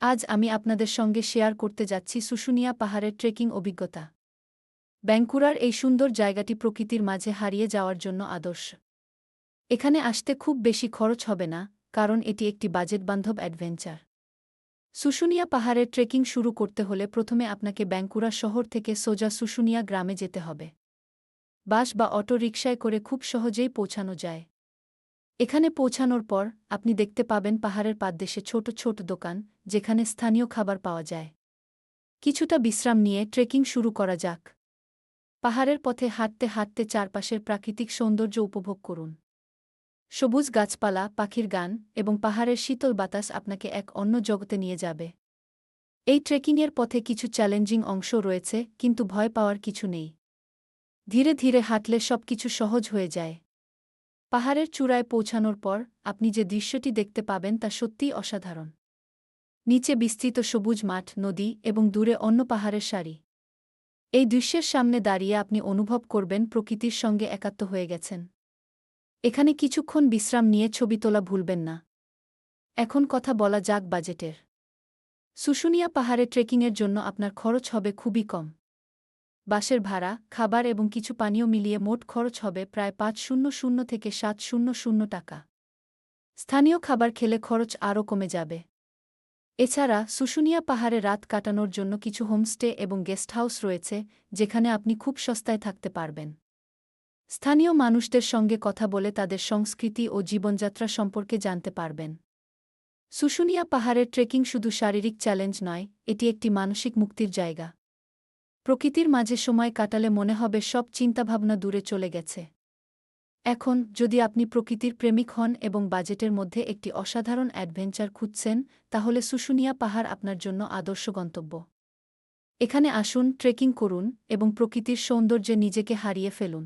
আজ আমি আপনাদের সঙ্গে শেয়ার করতে যাচ্ছি শুশুনিয়া পাহাড়ের ট্রেকিং অভিজ্ঞতা। ব্যাঙ্কুরার এই সুন্দর জায়গাটি প্রকৃতির মাঝে হারিয়ে যাওয়ার জন্য আদর্শ। এখানে আসতে খুব বেশি খরচ হবে না, কারণ এটি একটি বাজেটবান্ধব অ্যাডভেঞ্চার। শুশুনিয়া পাহাড়ের ট্রেকিং শুরু করতে হলে প্রথমে আপনাকে ব্যাঙ্কুরা শহর থেকে সোজা শুশুনিয়া গ্রামে যেতে হবে। বাস বা অটো রিকশায় করে খুব সহজেই পৌঁছানো যায়। এখানে পৌঁছানোর পর আপনি দেখতে পাবেন পাহাড়ের পাদদেশে ছোট ছোট দোকান, যেখানে স্থানীয় খাবার পাওয়া যায়। কিছুটা বিশ্রাম নিয়ে ট্রেকিং শুরু করা যাক। পাহাড়ের পথে হাঁটতে হাঁটতে চারপাশের প্রাকৃতিক সৌন্দর্য উপভোগ করুন। সবুজ গাছপালা, পাখির গান এবং পাহাড়ের শীতল বাতাস আপনাকে এক অন্য জগতে নিয়ে যাবে। এই ট্রেকিংয়ের পথে কিছু চ্যালেঞ্জিং অংশ রয়েছে, কিন্তু ভয় পাওয়ার কিছু নেই। ধীরে ধীরে হাঁটলে সবকিছু সহজ হয়ে যায়। পাহাড়ের চূড়ায় পৌঁছানোর পর আপনি যে দৃশ্যটি দেখতে পাবেন তা সত্যিই অসাধারণ। নিচে বিস্তৃত সবুজ মাঠ, নদী এবং দূরে অন্য পাহাড়ের সারি। এই দৃশ্যের সামনে দাঁড়িয়ে আপনি অনুভব করবেন প্রকৃতির সঙ্গে একাত্ম হয়ে গেছেন। এখানে কিছুক্ষণ বিশ্রাম নিয়ে ছবি তোলা ভুলবেন না। এখন কথা বলা যাক বাজেটের। শুশুনিয়া পাহাড়ে ট্রেকিংয়ের জন্য আপনার খরচ হবে খুবই কম। বাসের ভাড়া, খাবার এবং কিছু পানীয় মিলিয়ে মোট খরচ হবে প্রায় ৫০০ থেকে ৭০০ টাকা। স্থানীয় খাবার খেলে খরচ আরও কমে যাবে। এছাড়া শুশুনিয়া পাহাড়ে রাত কাটানোর জন্য কিছু হোমস্টে এবং গেস্ট হাউস রয়েছে, যেখানে আপনি খুব সস্তায় থাকতে পারবেন। স্থানীয় মানুষদের সঙ্গে কথা বলে তাদের সংস্কৃতি ও জীবনযাত্রা সম্পর্কে জানতে পারবেন। শুশুনিয়া পাহাড়ের ট্রেকিং শুধু শারীরিক চ্যালেঞ্জ নয়, এটি একটি মানসিক মুক্তির জায়গা। প্রকৃতির মাঝে সময় কাটালে মনে হবে সব চিন্তাভাবনা দূরে চলে গেছে। এখন, যদি আপনি প্রকৃতির প্রেমিক হন এবং বাজেটের মধ্যে একটি অসাধারণ অ্যাডভেঞ্চার খুঁজছেন, তাহলে শুশুনিয়া পাহাড় আপনার জন্য আদর্শ গন্তব্য। এখানে আসুন, ট্রেকিং করুন এবং প্রকৃতির সৌন্দর্যে নিজেকে হারিয়ে ফেলুন।